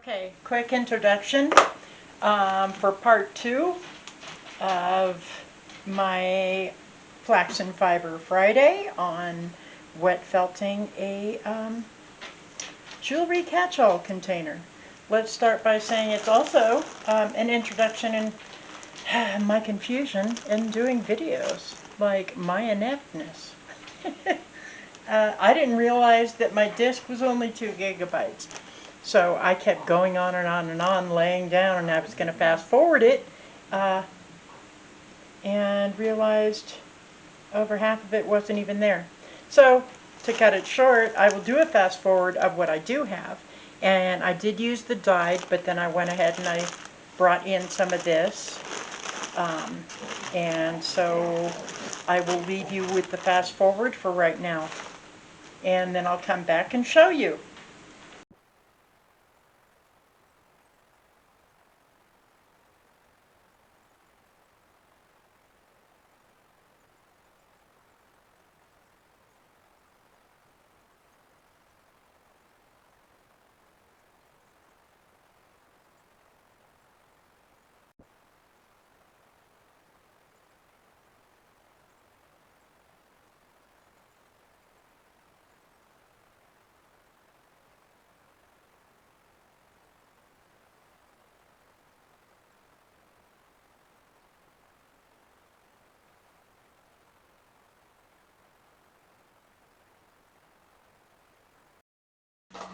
Okay, quick introduction for part 2 of my Flax and Fiber Friday on wet felting a jewelry catch-all container. Let's start by saying it's also an introduction in my confusion in doing videos, like my ineptness. I didn't realize that my disk was only 2 gigabytes. So I kept going on and on and on, laying down, and I was going to fast forward it, and realized over half of it wasn't even there. So to cut it short, I will do a fast forward of what I do have. And I did use the dyed, but then I went ahead and I brought in some of this. And so I will leave you with the fast forward for right now. And then I'll come back and show you.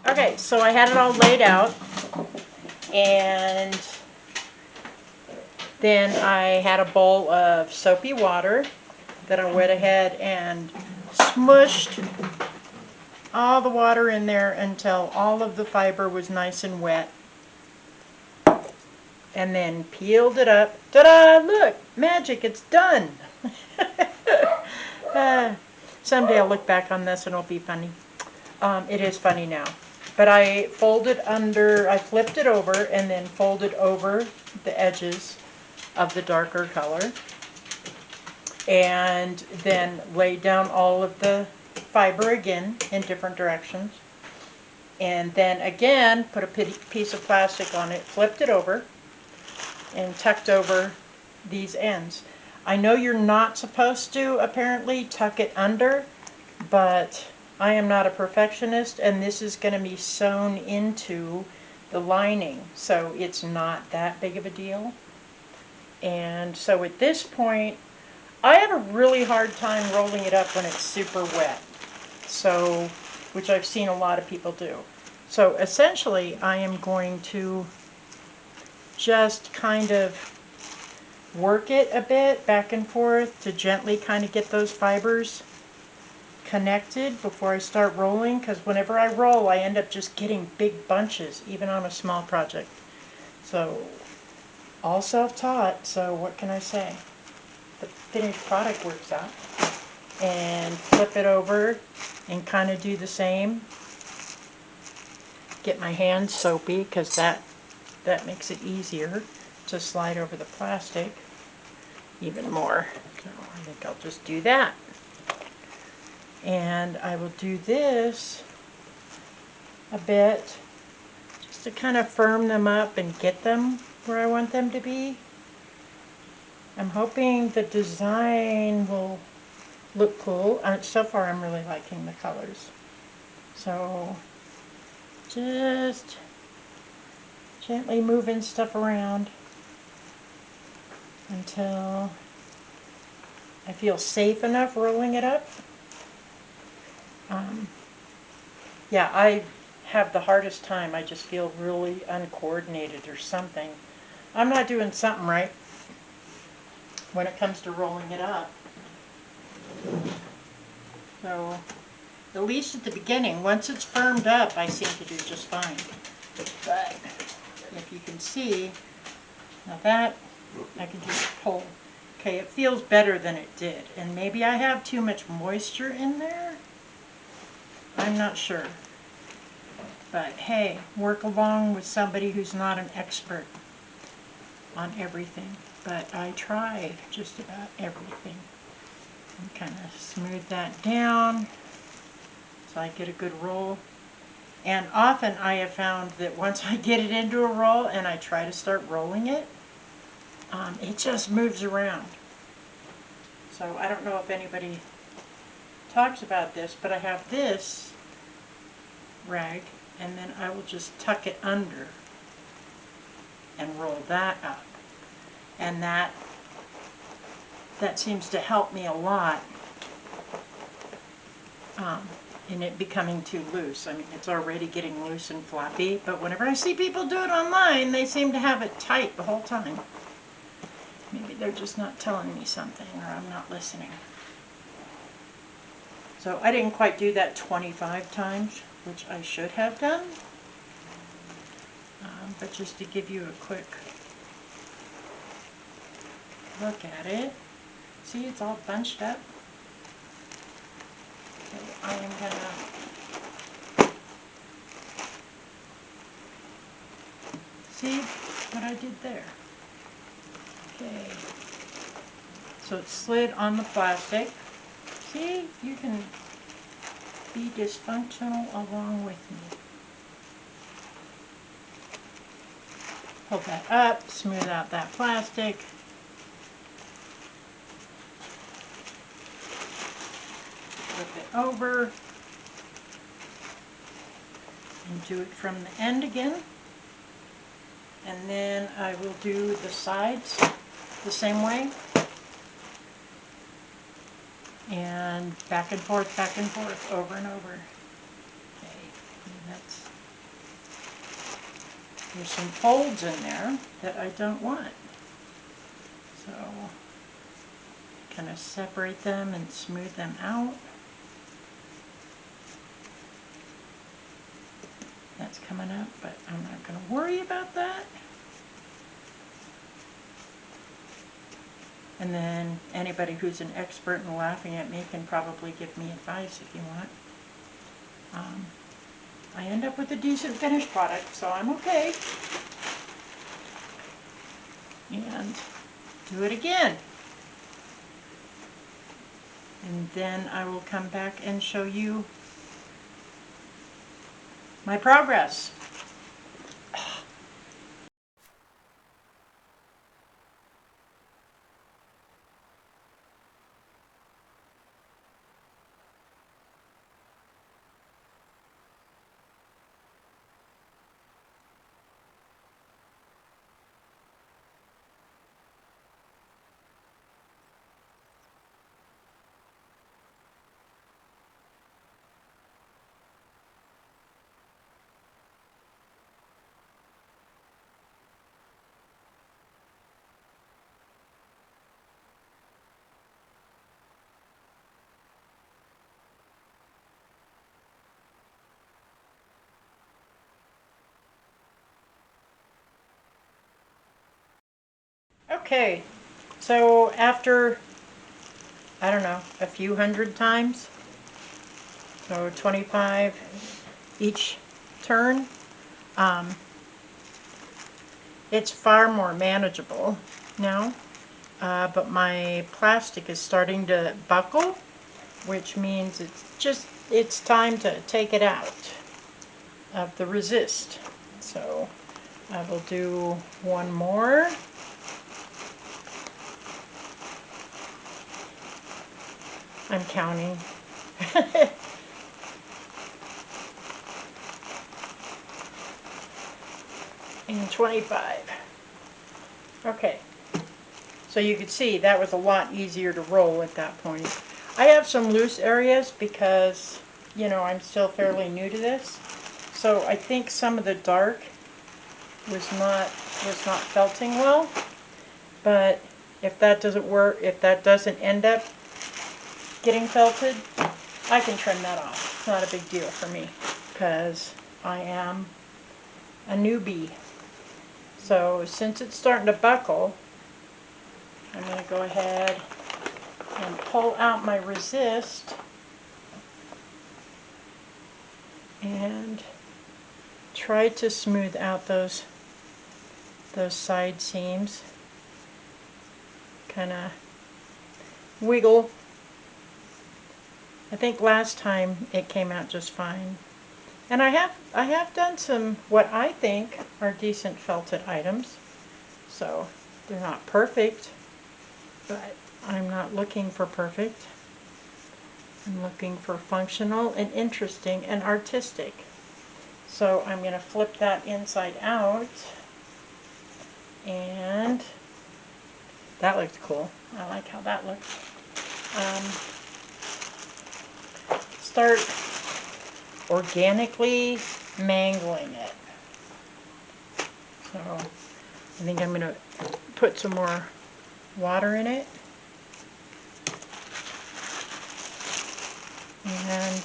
Okay, so I had it all laid out, and then I had a bowl of soapy water that I went ahead and smushed all the water in there until all of the fiber was nice and wet, and then peeled it up. Ta-da! Look! Magic! It's done! Someday I'll look back on this and it'll be funny. It is funny now. But I flipped it over and then folded over the edges of the darker color. And then laid down all of the fiber again in different directions. And then again, put a piece of plastic on it, flipped it over, and tucked over these ends. I know you're not supposed to, apparently, tuck it under, but I am not a perfectionist, and this is going to be sewn into the lining, so it's not that big of a deal. And so at this point, I have a really hard time rolling it up when it's super wet, so, which I've seen a lot of people do. So essentially, I am going to just kind of work it a bit back and forth to gently kind of get those fibers connected before I start rolling, because whenever I roll I end up just getting big bunches, even on a small project. So all self-taught, so what can I say? The finished product works out. And flip it over and kind of do the same. Get my hands soapy, because that makes it easier to slide over the plastic even more. So I think I'll just do that. And I will do this a bit just to kind of firm them up and get them where I want them to be. I'm hoping the design will look cool. So far I'm really liking the colors. So just gently moving stuff around until I feel safe enough rolling it up. Yeah, I have the hardest time. I just feel really uncoordinated or something. I'm not doing something right when it comes to rolling it up. So, at least at the beginning, once it's firmed up, I seem to do just fine. But if you can see, now that I can just pull. Okay, it feels better than it did. And maybe I have too much moisture in there. I'm not sure. But hey, work along with somebody who's not an expert on everything. But I try just about everything. And kind of smooth that down so I get a good roll. And often I have found that once I get it into a roll and I try to start rolling it, it just moves around. So I don't know if anybody talks about this, but I have this rag, and then I will just tuck it under and roll that up. And that seems to help me a lot in it becoming too loose. I mean, it's already getting loose and floppy, but whenever I see people do it online, they seem to have it tight the whole time. Maybe they're just not telling me something, or I'm not listening. So I didn't quite do that 25 times, which I should have done. But just to give you a quick look at it. See, it's all bunched up. So I am gonna see what I did there. Okay. So it slid on the plastic. See, you can be dysfunctional along with me. Hold that up, smooth out that plastic. Flip it over. And do it from the end again. And then I will do the sides the same way. And back and forth, over and over. Okay, there's some folds in there that I don't want. So, kind of separate them and smooth them out. That's coming up, but I'm not going to worry about that. And then anybody who's an expert in laughing at me can probably give me advice if you want. I end up with a decent finished product, so I'm okay. And do it again. And then I will come back and show you my progress. Okay, so after, I don't know, a few hundred times, so 25 each turn, it's far more manageable now, but my plastic is starting to buckle, which means it's time to take it out of the resist. So I will do one more. I'm counting. And 25. Okay. So you can see that was a lot easier to roll at that point. I have some loose areas because, you know, I'm still fairly new to this. So I think some of the dark was not felting well. But if that doesn't work, if that doesn't end up getting felted, I can trim that off. It's not a big deal for me because I am a newbie. So since it's starting to buckle, I'm going to go ahead and pull out my resist and try to smooth out those side seams. Kind of wiggle. I think last time it came out just fine. And I have done some what I think are decent felted items. So they're not perfect, but I'm not looking for perfect. I'm looking for functional and interesting and artistic. So I'm going to flip that inside out, and that looks cool. I like how that looks. Start organically mangling it. So I think I'm going to put some more water in it. And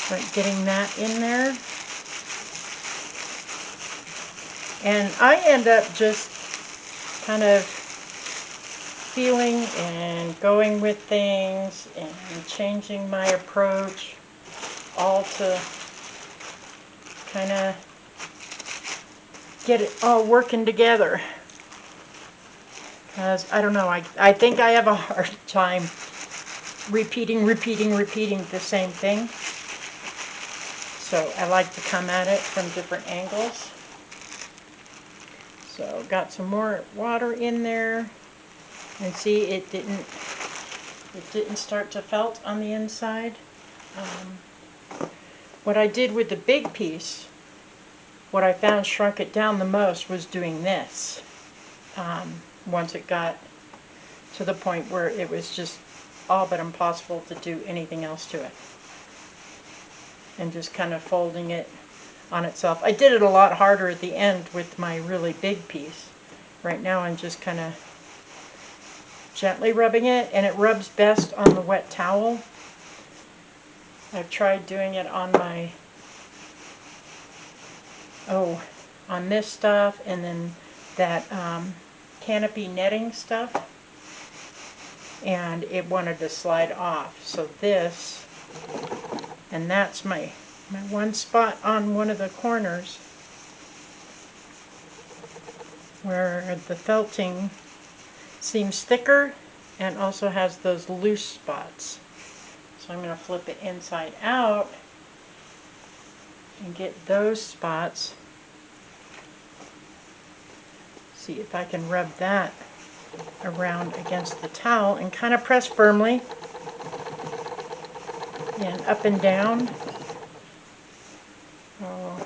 start getting that in there. And I end up just kind of feeling and going with things and changing my approach, all to kind of get it all working together. Because I don't know, I think I have a hard time repeating the same thing. So I like to come at it from different angles. So got some more water in there, and see it didn't start to felt on the inside. What I did with the big piece, what I found shrunk it down the most was doing this. Once it got to the point where it was just all but impossible to do anything else to it. And just kind of folding it on itself. I did it a lot harder at the end with my really big piece. Right now I'm just kind of gently rubbing it, and it rubs best on the wet towel. I've tried doing it on my, on this stuff, and then that canopy netting stuff, and it wanted to slide off. So this, and that's my one spot on one of the corners where the felting seems thicker and also has those loose spots. So I'm going to flip it inside out and get those spots. See if I can rub that around against the towel and kind of press firmly, and up and down. Oh,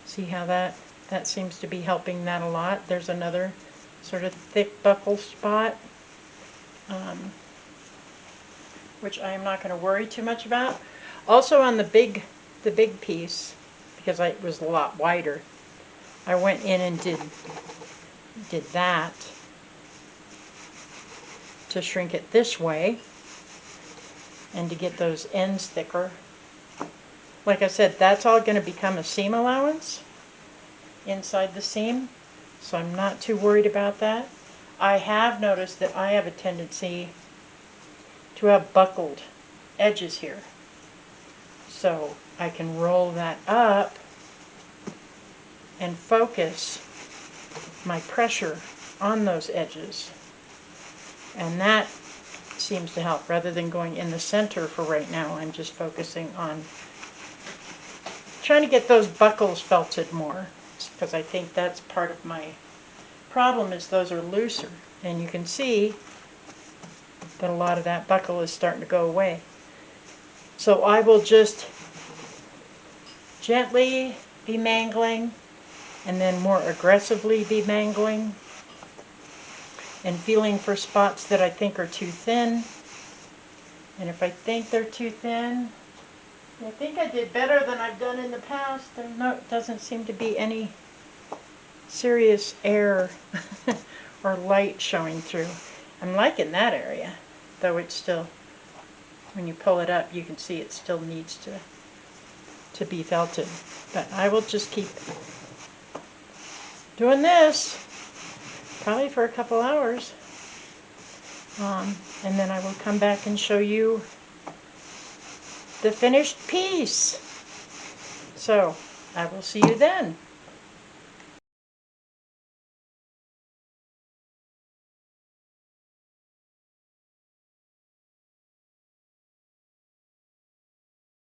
see how that seems to be helping that a lot. There's another sort of thick buckle spot, which I am not going to worry too much about. Also on the big piece, because it was a lot wider, I went in and did that to shrink it this way and to get those ends thicker. Like I said, that's all going to become a seam allowance inside the seam, so I'm not too worried about that. I have noticed that I have a tendency to have buckled edges here, so I can roll that up and focus my pressure on those edges, and that seems to help. Rather than going in the center for right now, I'm just focusing on trying to get those buckles felted more, because I think that's part of my problem, is those are looser, and you can see that a lot of that buckle is starting to go away. So I will just gently be mangling, and then more aggressively be mangling, and feeling for spots that I think are too thin. And if I think they're too thin, I think I did better than I've done in the past. There doesn't seem to be any serious air or light showing through. I'm liking that area, though it's still, when you pull it up, you can see it still needs to be felted. But I will just keep doing this, probably for a couple hours. And then I will come back and show you the finished piece. So I will see you then.